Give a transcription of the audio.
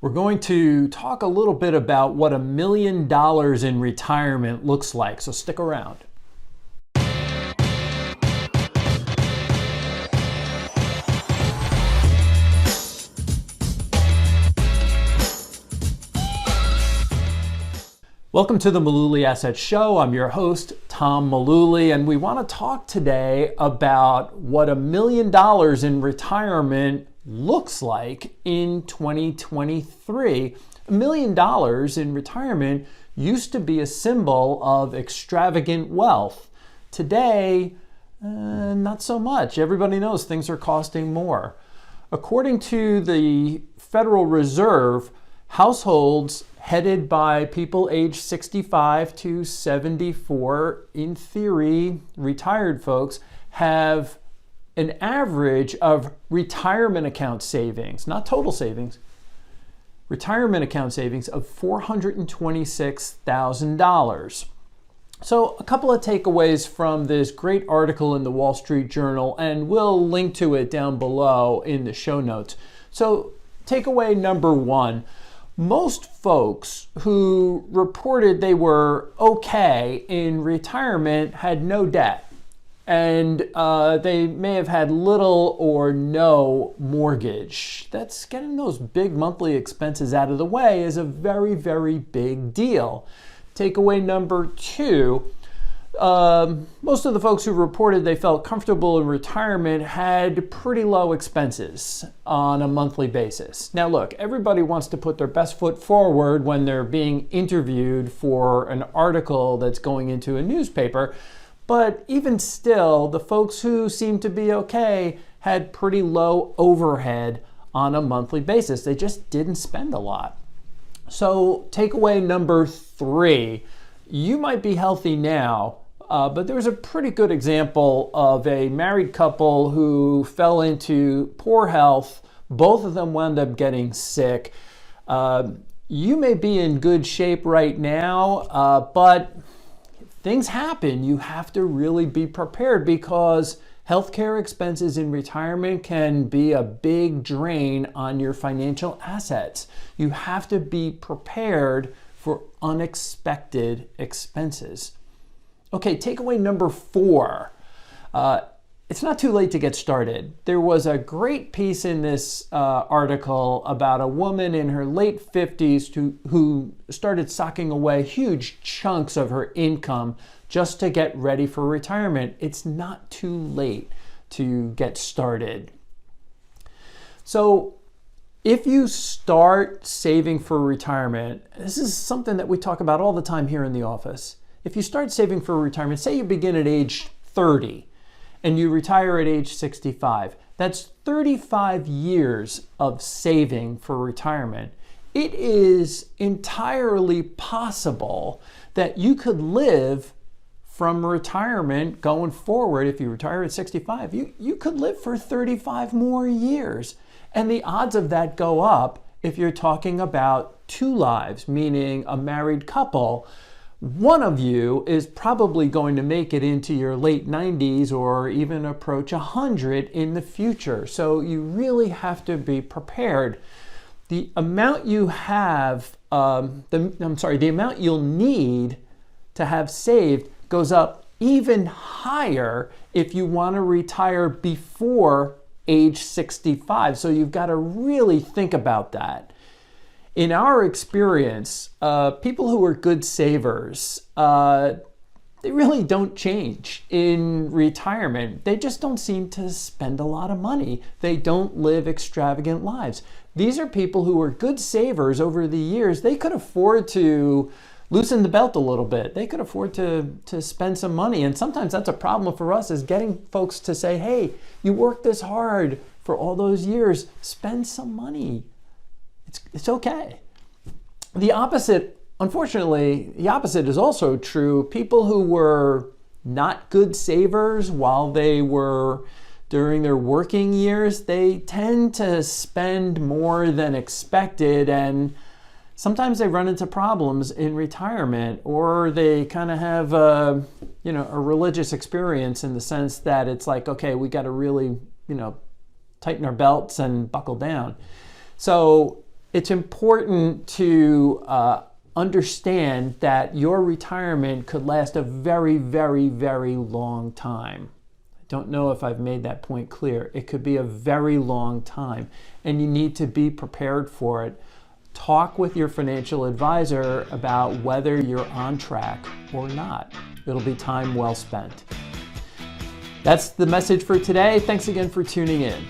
We're going to talk a little bit about what $1 million in retirement looks like, so stick around. Welcome to the Mullooly Asset Show. I'm your host, Tom Mullooly, and we want to talk today about what $1 million in retirement looks like in 2023. $1 million in retirement used to be a symbol of extravagant wealth. Today, not so much. Everybody knows things are costing more. According to the Federal Reserve, households headed by people aged 65 to 74, in theory, retired folks, have an average of retirement account savings, not total savings, retirement account savings of $426,000. So a couple of takeaways from this great article in the Wall Street Journal, and we'll link to it down below in the show notes. So takeaway number one, most folks who reported they were okay in retirement had no debt. And they may have had little or no mortgage. That's getting those big monthly expenses out of the way is a very, very big deal. Takeaway number two, most of the folks who reported they felt comfortable in retirement had pretty low expenses on a monthly basis. Now look, everybody wants to put their best foot forward when they're being interviewed for an article that's going into a newspaper. But even still, the folks who seemed to be okay had pretty low overhead on a monthly basis. They just didn't spend a lot. So takeaway number three, you might be healthy now, but there was a pretty good example of a married couple who fell into poor health. Both of them wound up getting sick. You may be in good shape right now, but things happen. You have to really be prepared because healthcare expenses in retirement can be a big drain on your financial assets. You have to be prepared for unexpected expenses. Okay, takeaway number four. It's not too late to get started. There was a great piece in this article about a woman in her late 50s who started socking away huge chunks of her income just to get ready for retirement. It's not too late to get started. So if you start saving for retirement, this is something that we talk about all the time here in the office. If you start saving for retirement, say you begin at age 30, and you retire at age 65. That's 35 years of saving for retirement. It is entirely possible that you could live from retirement going forward. If you retire at 65, you could live for 35 more years. And the odds of that go up if you're talking about two lives, meaning a married couple. One of you is probably going to make it into your late 90s or even approach 100 in the future. So you really have to be prepared. The amount you have, the amount you'll need to have saved goes up even higher if you want to retire before age 65. So you've got to really think about that. In our experience, people who are good savers, they really don't change in retirement. They just don't seem to spend a lot of money. They don't live extravagant lives. These are people who are good savers over the years. They could afford to loosen the belt a little bit. They could afford to spend some money. And sometimes that's a problem for us, is getting folks to say, hey, you worked this hard for all those years, spend some money. It's okay. The opposite, unfortunately, the opposite is also true. People who were not good savers while they were during their working years, they tend to spend more than expected, and sometimes they run into problems in retirement, or they kind of have a religious experience in the sense that it's like, okay, we got to really, tighten our belts and buckle down. So it's important to understand that your retirement could last a very, very, very long time. I don't know if I've made that point clear. It could be a very long time, and you need to be prepared for it. Talk with your financial advisor about whether you're on track or not. It'll be time well spent. That's the message for today. Thanks again for tuning in.